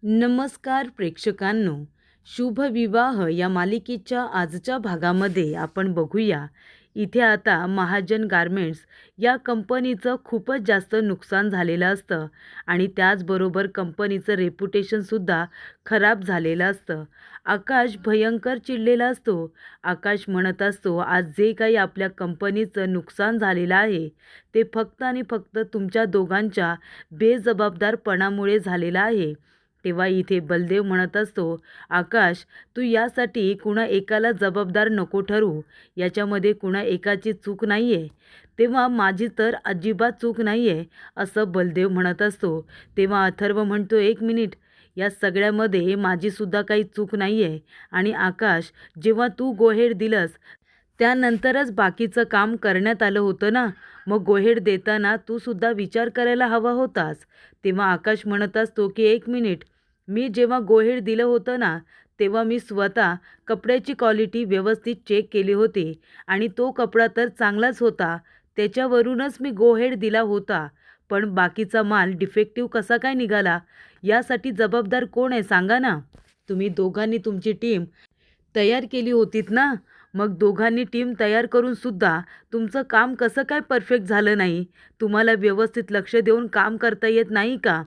नमस्कार प्रेक्षकांनो, शुभ विवाह या मालिकेच्या आजच्या भागामध्ये आपण बघूया. इथे आता महाजन गारमेंट्स या कंपनीचं खूपच जास्त नुकसान झालेलं असतं आणि त्याचबरोबर कंपनीचं रेप्युटेशनसुद्धा खराब झालेलं असतं. आकाश भयंकर चिडलेला असतो. आकाश म्हणत असतो, आज जे काही आपल्या कंपनीचं नुकसान झालेलं आहे ते फक्त आणि फक्त तुमच्या दोघांच्या बेजबाबदारपणामुळे झालेलं आहे. तेव्हा इथे बलदेव म्हणत असतो, आकाश, तू यासाठी कुणा एकाला जबाबदार नको ठरवू. याच्यामध्ये कुणा एकाची चूक नाही आहे. तेव्हा माझी तर अजिबात चूक नाही आहे, असं बलदेव म्हणत असतो. तेव्हा अथर्व म्हणतो, एक मिनिट, या सगळ्यामध्ये माझीसुद्धा काही चूक नाही आहे. आणि आकाश, जेव्हा तू गोहेड दिलंस त्यानंतरच बाकीचं काम करण्यात आलं होतं ना. मग गोहेड देताना तू सुद्धा विचार करायला हवा होतास. तेव्हा आकाश म्हणत असतो की एक मिनिट, मी जेव्हा गोहेड दिलं होतं ना, तेव्हा मी स्वतः कपड्याची क्वालिटी व्यवस्थित चेक केली होती आणि तो कपडा तर चांगलाच होता. त्याच्यावरूनच मी गोहेड दिला होता. पण बाकीचा माल डिफेक्टिव्ह कसा काय निघाला, यासाठी जबाबदार कोण आहे सांगा ना. तुम्ही दोघांनी तुमची टीम तयार केली होतीत ना. मग दोघांनी टीम तयार करून सुद्धा तुमचं काम कसं काय परफेक्ट झालं नाही? तुम्हाला व्यवस्थित लक्ष देऊन काम करता येत नाही का?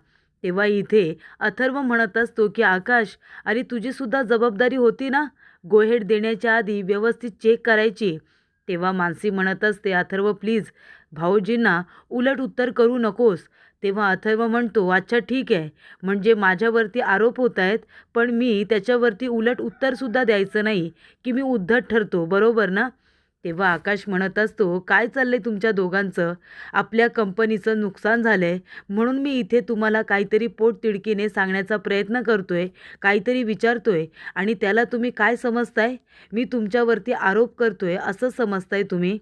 तेव्हा इथे अथर्व म्हणत असतो की आकाश, अरे तुझी सुद्धा जबाबदारी होती ना, गोहेड देण्याच्या आधी व्यवस्थित चेक करायची. तेव्हा मानसी म्हणत असते, अथर्व प्लीज, भाऊजींना उलट उत्तर करू नकोस. तेव्हा अथर्व म्हणतो, अच्छा ठीक आहे, म्हणजे माझ्यावरती आरोप होत आहेत, पण मी त्याच्यावरती उलट उत्तरसुद्धा द्यायचं नाही की मी उद्धट ठरतो, बरोबर ना? तेव्हा आकाश म्हणत असतो, काय चाललंय तुमच्या दोघांचं? आपल्या कंपनीचं नुकसान झालंय म्हणून मी इथे तुम्हाला काहीतरी पोटतिडकीने सांगण्याचा प्रयत्न करतोय, काहीतरी विचारतोय आणि त्याला तुम्ही काय समजताय? मी तुमच्यावरती आरोप करतोय असं समजताय तुम्ही?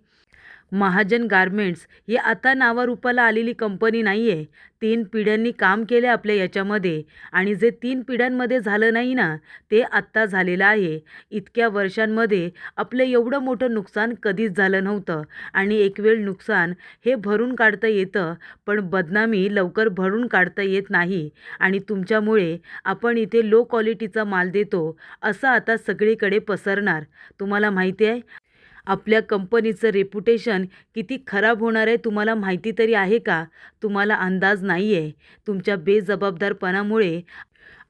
महाजन गारमेंट्स ही आता नावारूपाला आलेली कंपनी नाही आहे. 3 पिढ्यांनी काम केलं आपल्या याच्यामध्ये आणि जे 3 पिढ्यांमध्ये झालं नाही ना, ते आत्ता झालेलं आहे. इतक्या वर्षांमध्ये आपलं एवढं मोठं नुकसान कधीच झालं नव्हतं आणि एक वेळ नुकसान हे भरून काढता येतं, पण बदनामी लवकर भरून काढता येत नाही आणि तुमच्यामुळे आपण इथे लो क्वालिटीचा माल देतो, असं आता सगळीकडे पसरणार. तुम्हाला माहिती आहे, आपल्या कंपनीचं रेप्युटेशन किती खराब होणार आहे तुम्हाला माहिती तरी आहे का? तुम्हाला अंदाज नाही आहे. तुमच्या बेजबाबदारपणामुळे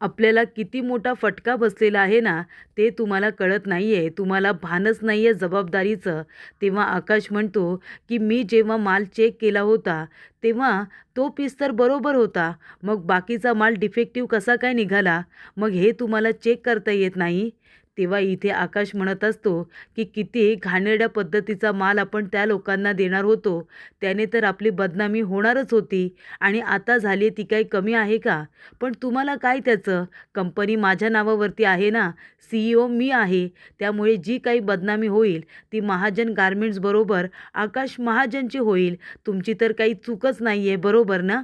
आपल्याला किती मोठा फटका बसलेला आहे ना, ते तुम्हाला कळत नाही आहे. तुम्हाला भानच नाही आहे जबाबदारीचं. तेव्हा आकाश म्हणतो की मी जेव्हा माल चेक केला होता, तेव्हा तो पीस तर बरोबर होता. मग बाकीचा माल डिफेक्टिव्ह कसा काय निघाला? मग हे तुम्हाला चेक करता येत नाही? तेव्हा इथे आकाश म्हणत असतो की किती घाणेरड्या पद्धतीचा माल आपण त्या लोकांना देणार होतो. त्याने तर आपली बदनामी होणारच होती आणि आता झाली ती काही कमी आहे का? पण तुम्हाला काय त्याचं? कंपनी माझ्या नावावरती आहे ना, CEO मी आहे. त्यामुळे जी काही बदनामी होईल ती महाजन गारमेंट्स बरोबर आकाश महाजनची होईल. तुमची तर काही चूकच नाही आहे, बरोबर ना?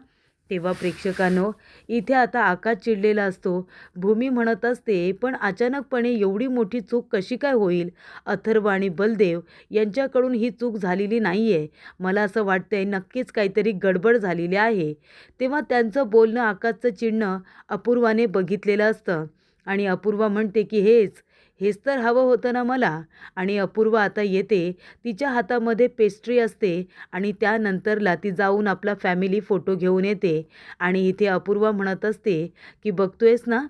तेव्हा प्रेक्षकांनो, इथे आता आकाश चिडलेला असतो. भूमी म्हणत असते, पण अचानकपणे एवढी मोठी चूक कशी काय होईल? अथर्व आणि बलदेव यांच्याकडून ही चूक झालेली नाही आहे. मला असं वाटतंय नक्कीच काहीतरी गडबड झालेली आहे. तेव्हा त्यांचं बोलणं, आकाशचं चिडणं अपूर्वाने बघितलेलं असतं आणि अपूर्वा म्हणते की हेच हेच तर हवं होतं ना मला. आणि अपूर्वा आता येते, तिच्या हातामध्ये पेस्ट्री असते आणि त्यानंतरला ती जाऊन आपला फॅमिली फोटो घेऊन येते आणि इथे अपूर्वा म्हणत असते की बघतोयस ना,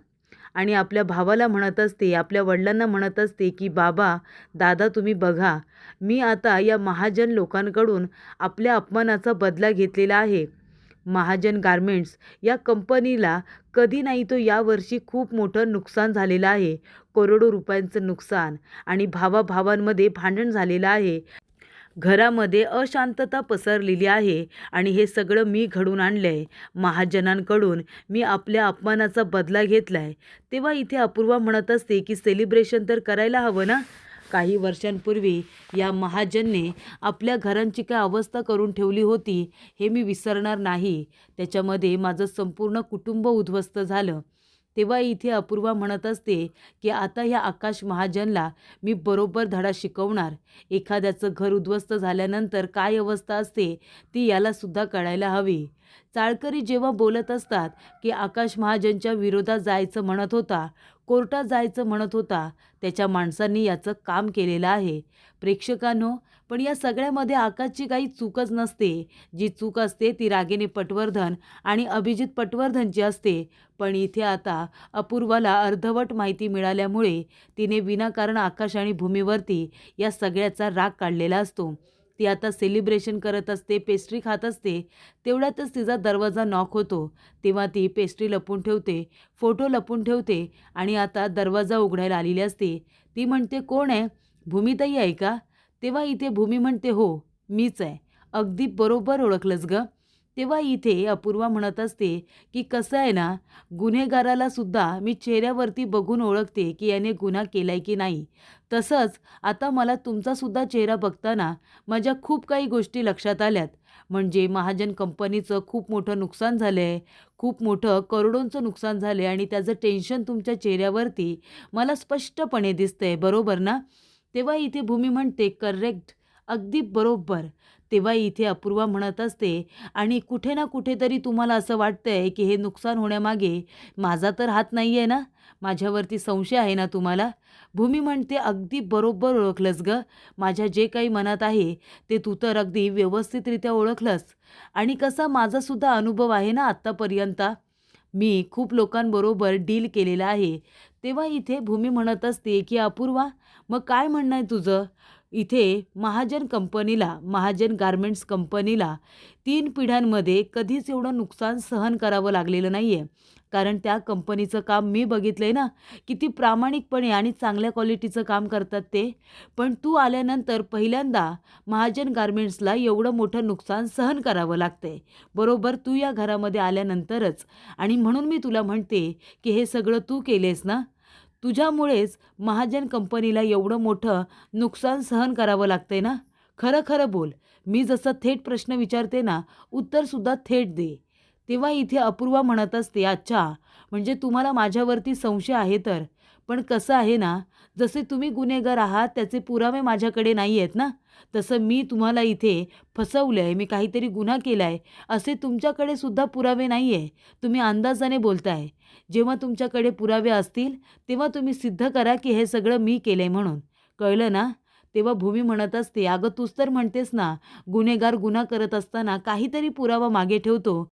आणि आपल्या भावाला म्हणत असते, आपल्या वडिलांना म्हणत असते की बाबा, दादा तुम्ही बघा, मी आता या महाजन लोकांकडून आपल्या अपमानाचा बदला घेतलेला आहे. महाजन गारमेंट्स या कंपनीला कधी नाही तो यावर्षी खूप मोठं नुकसान झालेलं आहे. करोडो रुपयांचं नुकसान आणि भावाभावांमध्ये भांडण झालेलं आहे. घरामध्ये अशांतता पसरलेली आहे आणि हे सगळं मी घडवून आणलं आहे. महाजनांकडून मी आपल्या अपमानाचा बदला घेतला आहे. तेव्हा इथे अपूर्वा म्हणत असते की सेलिब्रेशन तर करायला हवं ना. काही वर्षांपूर्वी या महाजनने आपल्या घरांची काय अवस्था करून ठेवली होती हे मी विसरणार नाही. त्याच्यामध्ये माझं संपूर्ण कुटुंब उद्ध्वस्त झालं. तेव्हा इथे अपूर्वा म्हणत असते की आता ह्या आकाश महाजनला मी बरोबर धडा शिकवणार. एखाद्याचं घर उद्ध्वस्त झाल्यानंतर काय अवस्था असते ती यालासुद्धा कळायला हवी. चाळकरी जेव्हा बोलत असतात की आकाश महाजनच्या विरोधात जायचं म्हणत होता, कोर्टात जायचं म्हणत होता, त्याच्या माणसांनी याचं काम केलेलं आहे. प्रेक्षकांनो, पण या सगळ्यामध्ये आकाशची काही चूकच नसते. जी चूक असते ती रागिनी पटवर्धन आणि अभिजित पटवर्धनची असते. पण इथे आता अपूर्वाला अर्धवट माहिती मिळाल्यामुळे तिने विनाकारण आकाश आणि भूमीवरती या सगळ्याचा राग काढलेला असतो. ती आता सेलिब्रेशन करत असते, पेस्ट्री खात असते. तेवढ्यातच तिचा दरवाजा नॉक होतो. तेव्हा ती पेस्ट्री लपवून ठेवते, फोटो लपवून ठेवते आणि आता दरवाजा उघडायला आलेली असते. ती म्हणते, "कोण आहे? भूमिताई आहे का?" तेव्हा इथे भूमी म्हणते, "हो, मीच आहे." "अगदी बरोबर ओळखलंस गं." तेव्हा इथे अपूर्वा म्हणत असते की कसं आहे ना, गुन्हेगाराला सुद्धा मी चेहऱ्यावरती बघून ओळखते की याने गुन्हा केलाय की नाही. तसंच आता मला तुमचासुद्धा चेहरा बघताना माझ्या खूप काही गोष्टी लक्षात आल्यात. म्हणजे महाजन कंपनीचं खूप मोठं नुकसान झालं आहे, खूप मोठं करोडोंचं नुकसान झालं आहे आणि त्याचं टेन्शन तुमच्या चेहऱ्यावरती मला स्पष्टपणे दिसतंय, बरोबर ना? तेव्हा इथे भूमी म्हणते, "करेक्ट, अगदी बरोबर." तेव्हा इथे अपूर्वा म्हणत असते, "आणि कुठे ना कुठेतरी तुम्हाला असं वाटतंय की हे नुकसान होण्यामागे माझा तर हात नाही आहे ना? माझ्यावरती संशय आहे ना तुम्हाला?" भूमी म्हणते, "अगदी बरोबर ओळखलंस गं. माझ्या जे काही मनात आहे ते तू तर अगदी व्यवस्थितरित्या ओळखलंस. आणि कसा माझासुद्धा अनुभव आहे ना आत्तापर्यंत. मी खूप लोकांबरोबर डील केलेला आहे." तेव्हा इथे भूमी म्हणत असते की "अपूर्वा, मग काय म्हणणं आहे तुझं? इथे महाजन कंपनीला, महाजन गारमेंट्स कंपनीला 3 पिढ्यांमध्ये कधीच एवढं नुकसान सहन करावं लागलेलं नाही आहे. कारण त्या कंपनीचं काम मी बघितलंय ना, किती प्रामाणिकपणे आणि चांगल्या क्वालिटीचं काम करतात ते. पण तू आल्यानंतर पहिल्यांदा महाजन गारमेंट्सला एवढं मोठं नुकसान सहन करावं लागतंय. बरोबर तू या घरामध्ये आल्यानंतरच. आणि म्हणून मी तुला म्हणते की हे सगळं तू केलेस ना? तुझ्यामुळेच महाजन कंपनीला एवढं मोठं नुकसान सहन करावं लागतंय ना? खरं खरं बोल. मी जसं थेट प्रश्न विचारते ना, उत्तरसुद्धा थेट दे." तेव्हा इथे अपूर्वा म्हणत असते, "अच्छा, म्हणजे तुम्हाला माझ्यावरती संशय आहे तर. पण कसं आहे ना, जसे तुम्ही गुन्हेगार आहात त्याचे पुरावे माझ्याकडे नाही आहेत ना, तसं मी तुम्हाला इथे फसवलं आहे, मी काहीतरी गुन्हा केला आहे, असे तुमच्याकडे सुद्धा पुरावे नाही आहे. तुम्ही अंदाजाने बोलताय. जेव्हा तुमच्याकडे पुरावे असतील तेव्हा तुम्ही सिद्ध करा की हे सगळं मी केलंय म्हणून. कळलं ना?" तेव्हा भूमी म्हणत असते, "अगं तूच तर म्हणतेस ना, गुन्हेगार गुन्हा करत असताना काहीतरी पुरावा मागे ठेवतो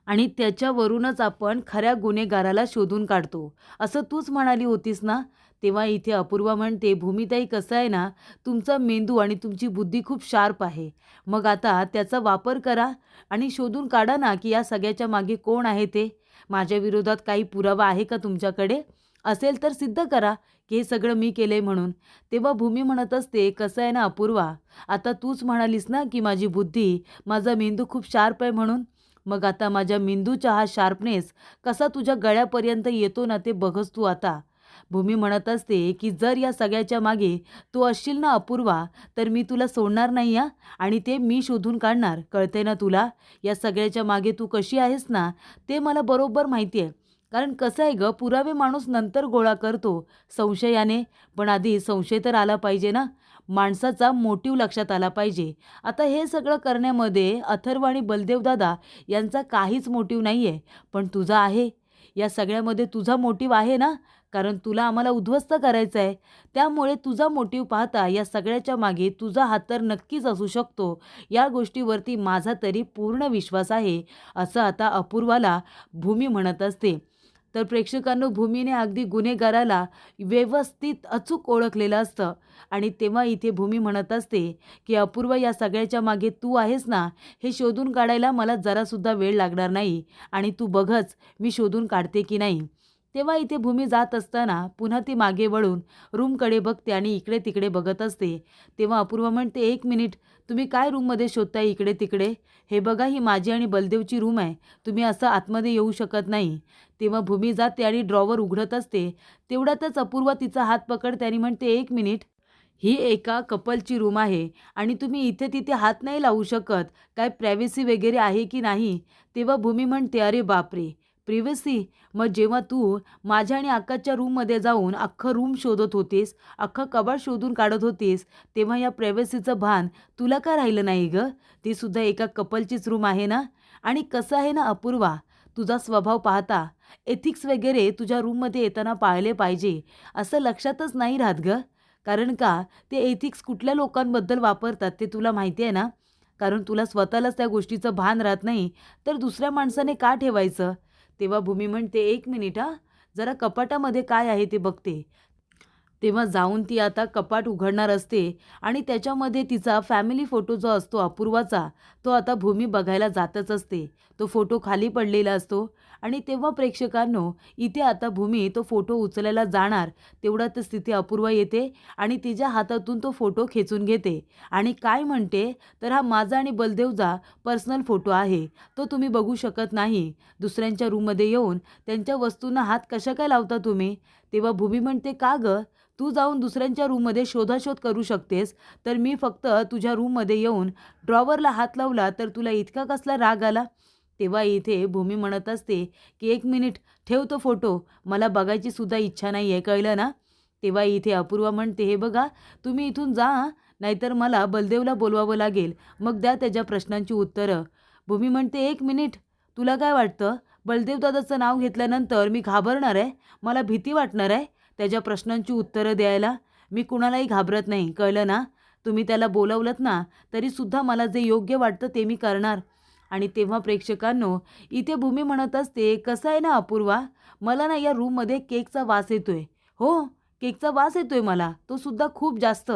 आणि त्याच्यावरूनच आपण खऱ्या गुन्हेगाराला शोधून काढतो. असं तूच म्हणाली होतीस ना?" तेव्हा इथे अपूर्वा म्हणते, "भूमिताई, कसं आहे ना, तुमचा मेंदू आणि तुमची बुद्धी खूप शार्प आहे. मग आता त्याचा वापर करा आणि शोधून काढा ना की या सगळ्याच्या मागे कोण आहे ते. माझ्या विरोधात काही पुरावा आहे का तुमच्याकडे? असेल तर सिद्ध करा की हे सगळं मी केलंय म्हणून." तेव्हा भूमी म्हणत असते, "कसं आहे ना अपूर्वा, आता तूच म्हणालीस ना की माझी बुद्धी, माझा मेंदू खूप शार्प आहे म्हणून. मग आता माझ्या मेंदूचा हा शार्पनेस कसा तुझ्या गळ्यापर्यंत येतो ना ते बघच तू आता." भूमी म्हणत असते की "जर या सगळ्याच्या मागे तू असशील ना अपूर्वा, तर मी तुला सोडणार नाही हां, आणि ते मी शोधून काढणार. कळतंय ना तुला? या सगळ्याच्या मागे तू कशी आहेस ना, ते मला बरोबर माहिती आहे. कारण कसं आहे गं, पुरावे माणूस नंतर गोळा करतो संशयाने, पण आधी संशय तर आला पाहिजे ना. माणसाचा मोटिव्ह लक्षात आला पाहिजे. आता हे सगळं करण्यामध्ये अथर्व आणि बलदेव दादा यांचा काहीच मोटिव्ह नाही आहे, पण तुझा आहे. या सगळ्यामध्ये तुझा मोटिव्ह आहे ना, कारण तुला आम्हाला उद्ध्वस्त करायचं आहे. त्यामुळे तुझा मोटिव्ह पाहता या सगळ्याच्या मागे तुझा हात तर नक्कीच असू शकतो. या गोष्टीवरती माझा तरी पूर्ण विश्वास आहे." असं आता अपूर्वाला भूमी म्हणत असते. तर प्रेक्षकांनो, भूमीने अगदी गुन्हेगाराला व्यवस्थित अचूक ओळखलेलं असतं. आणि तेव्हा इथे भूमी म्हणत असते की "अपूर्वा, या सगळ्याच्या मागे तू आहेस ना, हे शोधून काढायला मला जरासुद्धा वेळ लागणार नाही आणि तू बघच मी शोधून काढते की नाही." तेव्हा इथे भूमी जात असताना पुन्हा ती मागे वळून रूमकडे बघते आणि इकडे तिकडे बघत असते. तेव्हा अपूर्वा म्हणते, "एक मिनिट, तुम्ही काय रूममध्ये शोधताय इकडे तिकडे? हे बघा, ही माझी आणि बलदेवची रूम आहे. तुम्ही असं आतमध्ये येऊ शकत नाही." तेव्हा भूमी जाते आणि ड्रॉवर उघडत असते. तेवढ्यातच अपूर्वा तिचा हात पकडते आणि म्हणते, "एक मिनिट, ही एका कपलची रूम आहे आणि तुम्ही इथे तिथे हात नाही लावू शकत. काय प्रायव्हसी वगैरे आहे की नाही?" तेव्हा भूमी म्हणते, "अरे बापरे! प्रिव्हसी? मग जेव्हा तू माझ्या आणि आकाशच्या रूममध्ये जाऊन अख्खं रूम शोधत होतीस, अख्खं कबाड शोधून काढत होतीस, तेव्हा या प्रायव्हसीचं भान तुला का राहिलं नाही गं? ती सुद्धा एका कपलचीच रूम आहे ना? आणि कसं आहे ना अपूर्वा, तुझा स्वभाव पाहता एथिक्स वगैरे तुझ्या रूममध्ये येताना पाळले पाहिजे, असं लक्षातच नाही राहत गं. कारण का ते एथिक्स कुठल्या लोकांबद्दल वापरतात ते तुला माहिती आहे ना? कारण तुला स्वतःलाच त्या गोष्टीचं भान राहत नाही, तर दुसऱ्या माणसाने का ठेवायचं? तेव्हा भूमी म्हणते, "एक मिनिट हां, जरा कपाटामध्ये काय आहे ते बघते." तेव्हा जाऊन ती आता कपाट उघडणार असते आणि त्याच्यामध्ये तिचा फॅमिली फोटो जो असतो अपूर्वाचा, तो आता भूमी बघायला जातच असते. तो फोटो खाली पडलेला असतो आणि तेव्हा प्रेक्षकांनो, इथे आता भूमी तो फोटो उचलायला जाणार, तेवढ्यातच तिथे अपूर्वा येते आणि तिच्या हातातून तो फोटो खेचून घेते आणि काय म्हणते, "तर हा माझा आणि बलदेवचा पर्सनल फोटो आहे. तो तुम्ही बघू शकत नाही. दुसऱ्यांच्या रूममध्ये येऊन त्यांच्या वस्तूंना हात कशा काय लावता तुम्ही?" तेव्हा भूमी म्हणते, "का गं? तू जाऊन दुसऱ्यांच्या रूममध्ये शोधाशोध करू शकतेस, तर मी फक्त तुझ्या रूममध्ये येऊन ड्रॉवरला हात लावला तर तुला इतका कसला राग आला?" तेव्हा इथे भूमी म्हणत असते, की "एक मिनिट ठेव तो फोटो. मला बघायची सुद्धा इच्छा नाही आहे, कळलं ना?" तेव्हा इथे अपूर्वा म्हणते, "हे बघा, तुम्ही इथून जा हां, नाहीतर मला बलदेवला बोलवावं लागेल. मग द्या त्याच्या प्रश्नांची उत्तरं." भूमी म्हणते, "एक मिनिट, तुला काय वाटतं? बलदेव दादाचं नाव घेतल्यानंतर मी घाबरणार आहे? मला भीती वाटणार आहे त्याच्या प्रश्नांची उत्तरं द्यायला? मी कुणालाही घाबरत नाही, कळलं ना? तुम्ही त्याला बोलवलंत ना, तरीसुद्धा मला जे योग्य वाटतं ते मी करणार." आणि तेव्हा प्रेक्षकांनो, इथे भूमी म्हणत असते, "कसं आहे ना अपूर्वा, मला ना या रूममध्ये केकचा वास येतोय. हो, केकचा वास येतोय मला, तो सुद्धा खूप जास्त.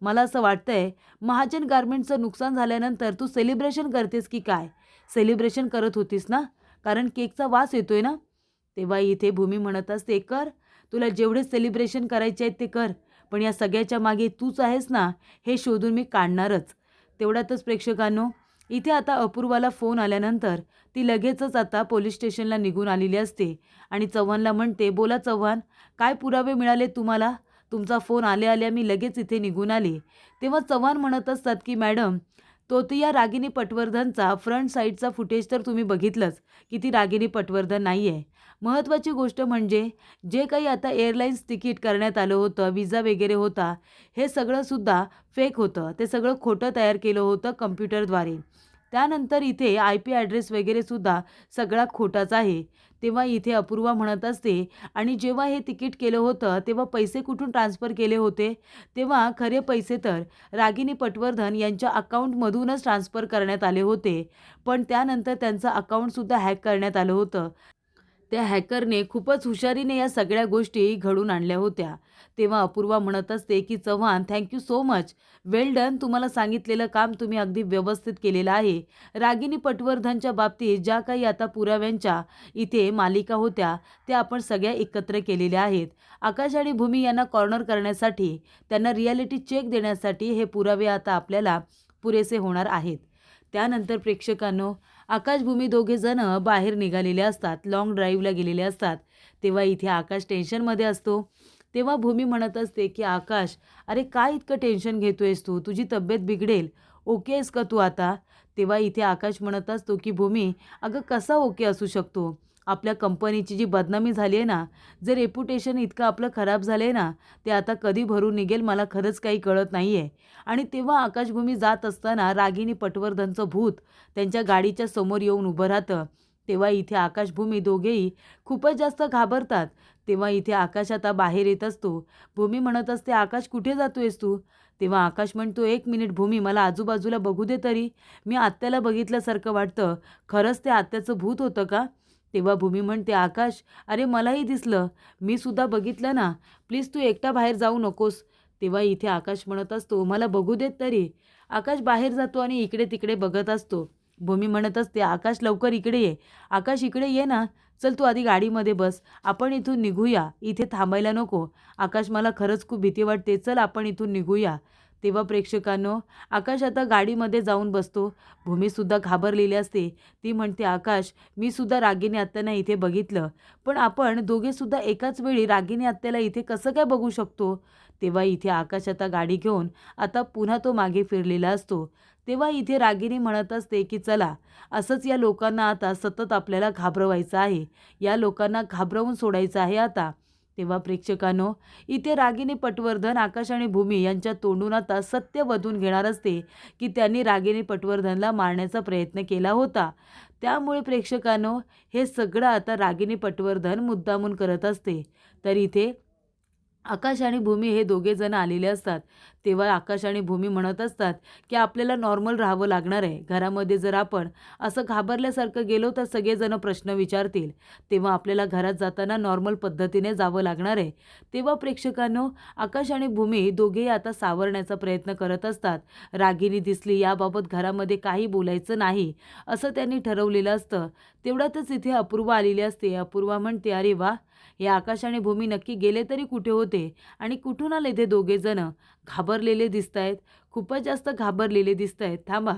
मला असं वाटतंय, महाजन गारमेंटचं नुकसान झाल्यानंतर तू सेलिब्रेशन करतेस की काय? सेलिब्रेशन करत होतीस ना? कारण केकचा वास येतोय ना?" तेव्हा इथे भूमी म्हणत असते, "कर, तुला जेवढे सेलिब्रेशन करायचे आहेत ते कर. पण या सगळ्याच्या मागे तूच आहेस ना, हे शोधून मी काढणारच." तेवढ्यातच प्रेक्षकांनो, इथे आता अपूर्वाला फोन आल्यानंतर ती लगेचच आता पोलीस स्टेशनला निघून आलेली असते आणि चव्हाणला म्हणते, "बोला चव्हाण, काय पुरावे मिळाले तुम्हाला? तुमचा फोन आल्या-आल्या मी लगेच इथे निघून आले." तेव्हा चव्हाण म्हणत असतात, की "मॅडम, तोतिया रागिनी पटवर्धनचा फ्रंट साईडचा फुटेज तर तुम्ही बघितलंच, की ती रागिनी पटवर्धन नाही आहे. महत्त्वाची गोष्ट म्हणजे जे काही आता एअरलाईन्स तिकीट करण्यात आलं होतं, विजा वगैरे होता, हे सगळंसुद्धा फेक होतं. ते सगळं खोटं तयार केलं होतं कम्प्युटरद्वारे. त्यानंतर इथे IP ॲड्रेस वगैरेसुद्धा सगळा खोटाच आहे." तेव्हा इथे अपूर्वा म्हणत असते, "आणि जेव्हा हे तिकीट केलं होतं, तेव्हा पैसे कुठून ट्रान्सफर केले होते?" तेव्हा खरे पैसे तर रागिनी पटवर्धन यांच्या अकाउंटमधूनच ट्रान्सफर करण्यात आले होते. पण त्यानंतर त्यांचं अकाउंटसुद्धा हॅक करण्यात आलं होतं. त्या हॅकरने खूपच हुशारीने या सगळ्या गोष्टी घडवून आणल्या होत्या. तेव्हा अपूर्वा म्हणत असते, की "Chavan, thank you so much. Well done. तुम्हाला सांगितलेलं काम तुम्ही अगदी व्यवस्थित केलेलं आहे." रागिनी पटवर्धनच्या बाबतीत ज्या काही आता पुराव्यांच्या इथे मालिका होत्या, त्या आपण सगळ्या एकत्र केलेल्या आहेत. आकाश आणि भूमी यांना कॉर्नर करण्यासाठी, त्यांना रिॲलिटी चेक देण्यासाठी हे पुरावे आता आपल्याला पुरेसे होणार आहेत. त्यानंतर प्रेक्षकांनो, आकाश भूमी दोघेजणं बाहेर निघालेले असतात, लाँग ड्राईव्हला गेलेले असतात. तेव्हा इथे आकाश टेन्शनमध्ये असतो. तेव्हा भूमी म्हणत असते, की "आकाश, अरे काय इतकं टेन्शन घेतोयस तू? तुझी तब्येत बिघडेल. ओके आहेस का तू आता?" तेव्हा इथे आकाश म्हणत असतो, की "भूमी, अगं कसा ओके असू शकतो? आपल्या कंपनीची जी बदनामी झाली आहे ना, जे रेप्युटेशन इतकं आपलं खराब झालं आहे ना, ते आता कधी भरून निघेल मला खरंच काही कळत नाही आहे." आणि तेव्हा आकाशभूमी जात असताना रागिनी पटवर्धनचं भूत त्यांच्या गाडीच्या समोर येऊन उभं राहतं. तेव्हा इथे आकाशभूमी दोघेही खूपच जास्त घाबरतात. तेव्हा इथे आकाश आता बाहेर येत असतो. भूमी म्हणत असते, "आकाश, कुठे जातोयस तू?" तेव्हा आकाश म्हणतो, "एक मिनिट भूमी, मला आजूबाजूला बघू दे तरी. मी आत्याला बघितल्यासारखं वाटतं. खरंच ते आत्याचं भूत होतं का?" तेव्हा भूमी म्हणते, "आकाश, अरे मलाही दिसलं. मी सुद्धा बघितलं ना. प्लीज तू एकटा बाहेर जाऊ नकोस." तेव्हा इथे आकाश म्हणत असतो, "मला बघू देत तरी." आकाश बाहेर जातो आणि इकडे-तिकडे बघत असतो. भूमी म्हणत असते, "आकाश, लवकर इकडे ये. आकाश, इकडे ये ना. चल तू आधी गाडीमध्ये बस. आपण इथून निघूया. इथे थांबायला नको. आकाश, मला खरंच खूप भीती वाटते. चल आपण इथून निघूया." तेव्हा प्रेक्षकांनो, आकाश आता गाडीमध्ये जाऊन बसतो. भूमीसुद्धा घाबरलेली असते. ती म्हणते, "आकाश, मी सुद्धा रागिनी आत्यांना इथे बघितलं. पण आपण दोघेसुद्धा एकाच वेळी रागिनी आत्याला इथे कसं काय बघू शकतो?" तेव्हा इथे आकाश आता गाडी घेऊन आता पुन्हा तो मागे फिरलेला असतो. तेव्हा इथे रागिनी म्हणत असते की चला, असंच या लोकांना आता सतत आपल्याला घाबरवायचं आहे, या लोकांना घाबरवून सोडायचं आहे आता. तेव्हा प्रेक्षकांनो, इथे रागिनी पटवर्धन आकाश आणि भूमी यांच्या तोंडून आता सत्य वधून घेणार असते की त्यांनी रागिनी पटवर्धनला मारण्याचा प्रयत्न केला होता. त्यामुळे प्रेक्षकांनो, हे सगळं आता रागिनी पटवर्धन मुद्दामून करत असते. तर इथे आकाश आणि भूमी हे दोघे जण आलेले असतात. तेव्हा आकाश आणि भूमी म्हणत असतात की आपल्याला नॉर्मल राहावं लागणार आहे. घरामध्ये जर आपण असं घाबरल्यासारखं गेलो तर सगळेजण प्रश्न विचारतील. तेव्हा आपल्याला घरात जाताना नॉर्मल पद्धतीने जावं लागणार आहे. तेव्हा प्रेक्षकांनो, आकाश आणि भूमी दोघेही आता सावरण्याचा प्रयत्न करत असतात. रागिनी दिसली याबाबत घरामध्ये काही बोलायचं नाही, असं त्यांनी ठरवलेलं असतं. तेवढ्यातच इथे अपूर्वा आलेली असते. अपूर्वा म्हणते, "अरे वाह! हे आकाश आणि भूमी नक्की गेले तरी कुठे होते आणि कुठून आले ते दोघे जण? घाबरलेले दिसतायत, खूपच जास्त घाबरलेले दिसतायत. थांबा,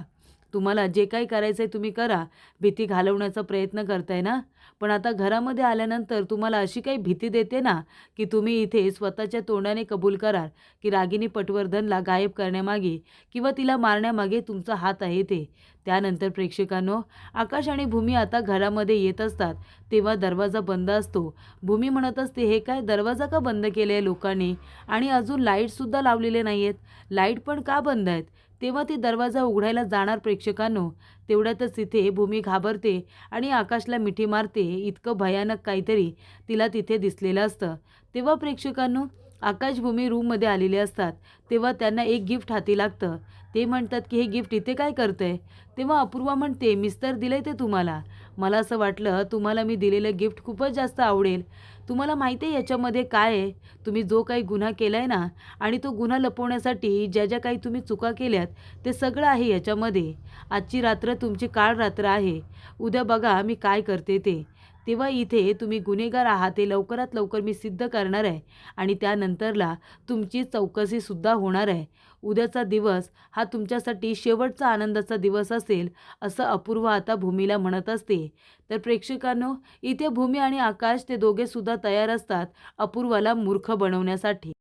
तुम्हाला जे काही करायचंय तुम्ही करा. भीती घालवण्याचा प्रयत्न करताय ना, पण आता घरामध्ये आल्यानंतर तुम्हाला अशी काही भीती देते ना, की तुम्ही इथे स्वतःच्या तोंडाने कबूल कराल की रागिनी पटवर्धनला गायब करण्यामागे किंवा तिला मारण्यामागे तुमचा हात आहे ते." त्यानंतर प्रेक्षकांनो, आकाश आणि भूमी आता घरामध्ये येत असतात. तेव्हा दरवाजा बंद असतो. भूमी म्हणत असते, "हे काय दरवाजा का बंद केले आहे लोकांनी? आणि अजून लाईटसुद्धा लावलेले नाही आहेत. लाईट पण का बंद आहेत?" तेव्हा ती दरवाजा उघडायला जाणार प्रेक्षकांनो, तेवढ्यातच तिथे भूमी घाबरते आणि आकाशला मिठी मारते. इतकं भयानक काहीतरी तिला तिथे दिसलेलं असतं. तेव्हा प्रेक्षकांनो, आकाश भूमी रूममध्ये आलेले असतात. तेव्हा त्यांना एक गिफ्ट हाती लागतं. ते म्हणतात की हे गिफ्ट इथे काय करतंय? तेव्हा अपूर्वा म्हणते, "मीच तर दिलंय ते तुम्हाला. मला असं वाटलं तुम्हाला मी दिलेलं गिफ्ट खूपच जास्त आवडेल. तुम्हाला माहिती आहे याच्यामध्ये काय आहे? तुम्ही जो काही गुन्हा केलाय ना, आणि तो गुन्हा लपवण्यासाठी ज्या ज्या काही तुम्ही चुका केल्यात, ते सगळं आहे याच्यामध्ये. आजची रात्र तुमची काळ रात्र आहे. उद्या बघा मी काय करते ते. तेव्हा इथे तुम्ही गुन्हेगार आहात हे लवकरात लवकर मी सिद्ध करणार आहे आणि त्यानंतरला तुमची चौकशीसुद्धा होणार आहे. उद्याचा दिवस हा तुमच्यासाठी शेवटचा आनंदाचा दिवस असेल," असं अपूर्वा आता भूमीला म्हणत असते. तर प्रेक्षकांनो, इथे भूमी आणि आकाश ते दोघेसुद्धा तयार असतात अपूर्वाला मूर्ख बनवण्यासाठी.